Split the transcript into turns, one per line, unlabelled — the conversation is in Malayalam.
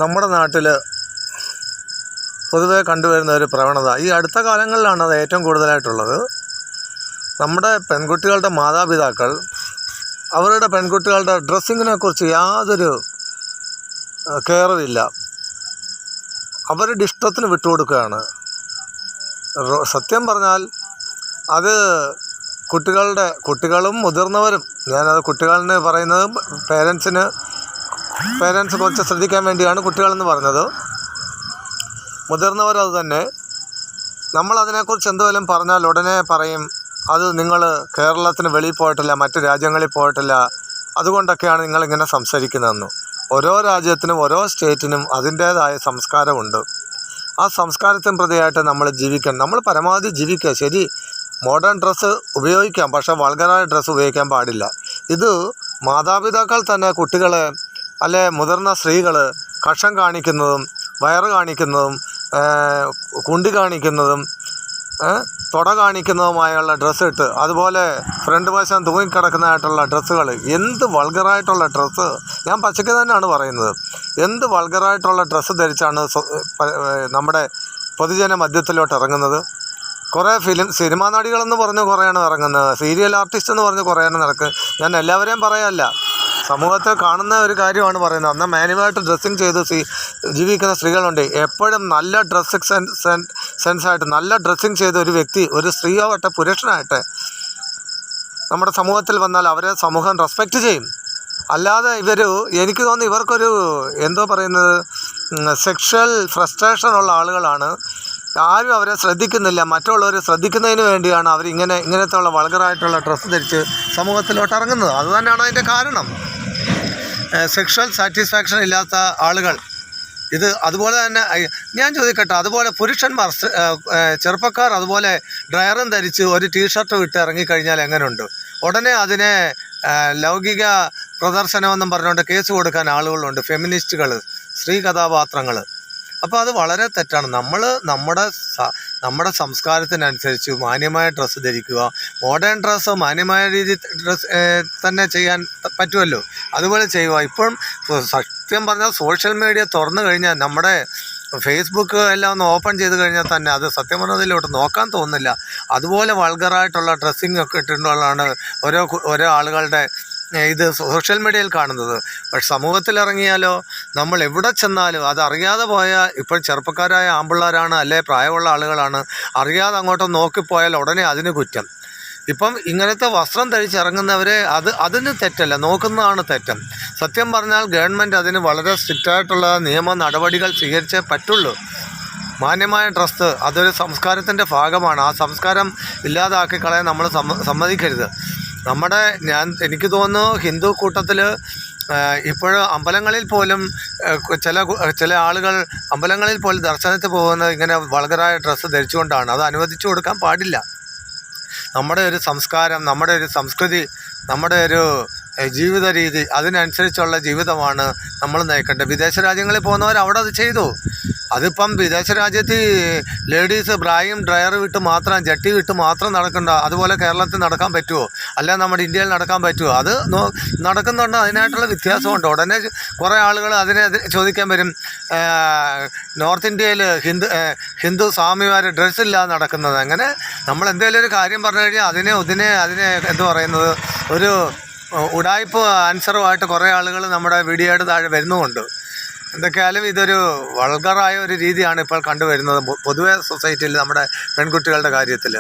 നമ്മുടെ നാട്ടിൽ പൊതുവെ കണ്ടുവരുന്ന ഒരു പ്രവണത ഈ അടുത്ത കാലങ്ങളിലാണ് അത് ഏറ്റവും കൂടുതലായിട്ടുള്ളത്. നമ്മുടെ പെൺകുട്ടികളുടെ മാതാപിതാക്കൾ അവരുടെ പെൺകുട്ടികളുടെ ഡ്രസ്സിങ്ങിനെ കുറിച്ച് യാതൊരു കെയറുമില്ല. അവരുടെ ഇഷ്ടത്തിന് വിട്ടുകൊടുക്കുകയാണ്. സത്യം പറഞ്ഞാൽ അത് കുട്ടികളും മുതിർന്നവരും, ഞാനത് കുട്ടികളെന്ന് പറയുന്നത് പേരൻസ് കുറച്ച് ശ്രദ്ധിക്കാൻ വേണ്ടിയാണ് കുട്ടികളെന്ന് പറഞ്ഞത്. മുതിർന്നവരത് തന്നെ. നമ്മളതിനെക്കുറിച്ച് എന്തെങ്കിലും പറഞ്ഞാൽ ഉടനെ പറയും, അത് നിങ്ങൾ കേരളത്തിന് വെളിയിൽ പോയിട്ടില്ല, മറ്റ് രാജ്യങ്ങളിൽ പോയിട്ടില്ല, അതുകൊണ്ടൊക്കെയാണ് നിങ്ങളിങ്ങനെ സംസാരിക്കുന്നതെന്ന്. ഓരോ രാജ്യത്തിനും ഓരോ സ്റ്റേറ്റിനും അതിൻ്റേതായ സംസ്കാരമുണ്ട്. ആ സംസ്കാരത്തിന് പ്രതിയായിട്ട് നമ്മൾ ജീവിക്കണം. നമ്മൾ പരമാവധി ജീവിക്കുക. ശരി, മോഡേൺ ഡ്രസ്സ് ഉപയോഗിക്കാം, പക്ഷേ വൾഗറായ ഡ്രസ്സ് ഉപയോഗിക്കാൻ പാടില്ല. ഇത് മാതാപിതാക്കൾ തന്നെ കുട്ടികളെ, അല്ലെ മുതിർന്ന സ്ത്രീകൾ കഷം കാണിക്കുന്നതും വയറ് കാണിക്കുന്നതും കുണ്ടി കാണിക്കുന്നതും തുട കാണിക്കുന്നതുമായുള്ള ഡ്രസ്സ് ഇട്ട്, അതുപോലെ ഫ്രണ്ട് വശം തൂങ്ങിക്കിടക്കുന്നതായിട്ടുള്ള ഡ്രസ്സുകൾ, എന്ത് വൾഗറായിട്ടുള്ള ഡ്രസ്സ്, ഞാൻ പച്ചയ്ക്ക് തന്നെയാണ് പറയുന്നത്, എന്ത് വൾഗറായിട്ടുള്ള ഡ്രസ്സ് ധരിച്ചാണ് നമ്മുടെ പൊതുജന മധ്യത്തിലോട്ട് ഇറങ്ങുന്നത്. കുറേ സിനിമാ നടികളെന്ന് പറഞ്ഞ് കുറേയാണ് ഇറങ്ങുന്നത്, സീരിയൽ ആർട്ടിസ്റ്റ് എന്ന് പറഞ്ഞ് കുറേയാണ് നടക്കുന്നത്. ഞാൻ എല്ലാവരെയും പറയാനല്ല, സമൂഹത്തിൽ കാണുന്ന ഒരു കാര്യമാണ് പറയുന്നത്. അന്ന് മാന്യമായിട്ട് ഡ്രസ്സിങ് ചെയ്ത് ജീവിക്കുന്ന സ്ത്രീകളുണ്ട്. എപ്പോഴും നല്ല ഡ്രസ്സിങ് സെൻസായിട്ട് നല്ല ഡ്രസ്സിങ് ചെയ്ത ഒരു വ്യക്തി, ഒരു സ്ത്രീയാവട്ടെ പുരുഷനാകട്ടെ, നമ്മുടെ സമൂഹത്തിൽ വന്നാൽ അവരെ സമൂഹം റെസ്പെക്റ്റ് ചെയ്യും. അല്ലാതെ എനിക്ക് തോന്നുന്നു ഇവർക്കൊരു എന്തോ പറയുന്നത്, സെക്ഷൽ ഫ്രസ്ട്രേഷനുള്ള ആളുകളാണ്. ആരും അവരെ ശ്രദ്ധിക്കുന്നില്ല. മറ്റുള്ളവർ ശ്രദ്ധിക്കുന്നതിന് വേണ്ടിയാണ് ഇങ്ങനത്തെ ഉള്ള വൾഗറായിട്ടുള്ള ഡ്രസ്സ് ധരിച്ച് സമൂഹത്തിലോട്ട് ഇറങ്ങുന്നത്. അതുതന്നെയാണ് അതിൻ്റെ കാരണം. സെക്ഷൽ സാറ്റിസ്ഫാക്ഷൻ ഇല്ലാത്ത ആളുകൾ ഇത്. അതുപോലെ തന്നെ ഞാൻ ചോദിക്കട്ടെ, അതുപോലെ പുരുഷന്മാർ, ചെറുപ്പക്കാർ അതുപോലെ ഡ്രയറും ധരിച്ച് ഒരു ടീഷർട്ട് വിട്ട് ഇറങ്ങിക്കഴിഞ്ഞാൽ എങ്ങനെയുണ്ട്? ഉടനെ അതിനെ ലൗകിക പ്രദർശനമെന്നും പറഞ്ഞുകൊണ്ട് കേസ് കൊടുക്കാൻ ആളുകളുണ്ട്, ഫെമിനിസ്റ്റുകൾ, സ്ത്രീ കഥാപാത്രങ്ങൾ. അപ്പോൾ അത് വളരെ തെറ്റാണ്. നമ്മുടെ സംസ്കാരത്തിനനുസരിച്ച് മാന്യമായ ഡ്രസ്സ് ധരിക്കുക. മോഡേൺ ഡ്രസ്സ് മാന്യമായ രീതിയിൽ തന്നെ ചെയ്യാൻ പറ്റുമല്ലോ, അതുപോലെ ചെയ്യുക. ഇപ്പം സത്യം പറഞ്ഞാൽ സോഷ്യൽ മീഡിയ തുറന്നു കഴിഞ്ഞാൽ, നമ്മുടെ ഫേസ്ബുക്ക് എല്ലാം ഒന്ന് ഓപ്പൺ ചെയ്ത് കഴിഞ്ഞാൽ തന്നെ അത് സത്യം പറഞ്ഞതിലോട്ട് നോക്കാൻ തോന്നുന്നില്ല. അതുപോലെ വൾഗറായിട്ടുള്ള ഡ്രസ്സിങ് ഒക്കെ ഇട്ടുകൊണ്ടാണ് ഓരോ ആളുകളുടെ ഇത് സോഷ്യൽ മീഡിയയിൽ കാണുന്നത്. പക്ഷെ സമൂഹത്തിലിറങ്ങിയാലോ, നമ്മൾ എവിടെ ചെന്നാലും അതറിയാതെ പോയാൽ, ഇപ്പോൾ ചെറുപ്പക്കാരായ ആമ്പിള്ളേരാണ്, അല്ലെ പ്രായമുള്ള ആളുകളാണ്, അറിയാതെ അങ്ങോട്ട് നോക്കിപ്പോയാൽ ഉടനെ അതിന് കുറ്റം. ഇപ്പം ഇങ്ങനത്തെ വസ്ത്രം ധരിച്ചിറങ്ങുന്നവരെ അതിന് തെറ്റല്ല, നോക്കുന്നതാണ് തെറ്റം. സത്യം പറഞ്ഞാൽ ഗവൺമെൻറ് അതിന് വളരെ സ്ട്രിക്റ്റായിട്ടുള്ള നിയമ നടപടികൾ സ്വീകരിച്ചേ പറ്റുള്ളൂ. മാന്യമായ ഡ്രസ്സ് അതൊരു സംസ്കാരത്തിൻ്റെ ഭാഗമാണ്. ആ സംസ്കാരം ഇല്ലാതാക്കി കളയാൻ നമ്മൾ സമ്മതിക്കരുത്. എനിക്ക് തോന്നുന്നു ഹിന്ദു കൂട്ടത്തിൽ ഇപ്പോഴും അമ്പലങ്ങളിൽ പോലും ചില ആളുകൾ അമ്പലങ്ങളിൽ പോലും ദർശനത്തിൽ പോകുന്നത് ഇങ്ങനെ വൾഗറായ ഡ്രസ്സ് ധരിച്ചുകൊണ്ടാണ്. അത് അനുവദിച്ചു കൊടുക്കാൻ പാടില്ല. നമ്മുടെ ഒരു സംസ്കാരം, നമ്മുടെ ഒരു സംസ്കൃതി, നമ്മുടെ ഒരു ജീവിത രീതി, അതിനനുസരിച്ചുള്ള ജീവിതമാണ് നമ്മൾ നയിക്കേണ്ടത്. വിദേശ രാജ്യങ്ങളിൽ പോകുന്നവർ അവിടെ അത് ചെയ്തു. അതിപ്പം വിദേശ രാജ്യത്ത് ലേഡീസ് ബ്രായും ഡ്രയർ വിട്ട് മാത്രം, ജട്ടി വിട്ട് മാത്രം നടക്കണ്ട. അതുപോലെ കേരളത്തിൽ നടക്കാൻ പറ്റുമോ? അല്ല നമ്മുടെ ഇന്ത്യയിൽ നടക്കാൻ പറ്റുമോ? അത് നടക്കുന്നുണ്ട്. അതിനായിട്ടുള്ള വ്യത്യാസമുണ്ട്. ഉടനെ കുറേ ആളുകൾ അതിനെ ചോദിക്കാൻ വരും, നോർത്ത് ഇന്ത്യയിൽ ഹിന്ദു സ്വാമിമാർ ഡ്രസ്സില്ലാതെ നടക്കുന്നത്. അങ്ങനെ നമ്മൾ എന്തെങ്കിലും ഒരു കാര്യം പറഞ്ഞു കഴിഞ്ഞാൽ അതിനെ എന്തു പറയുന്നത്, ഒരു ഉടായ്പ ആൻസറുമായിട്ട് കുറേ ആളുകൾ നമ്മുടെ വീഡിയോയുടെ താഴെ വരുന്നുമുണ്ട്. എന്തൊക്കെയായാലും ഇതൊരു വൾഗറായ ഒരു രീതിയാണ് ഇപ്പോൾ കണ്ടുവരുന്നത് പൊതുവെ സൊസൈറ്റിയിൽ, നമ്മുടെ പെൺകുട്ടികളുടെ കാര്യത്തിൽ.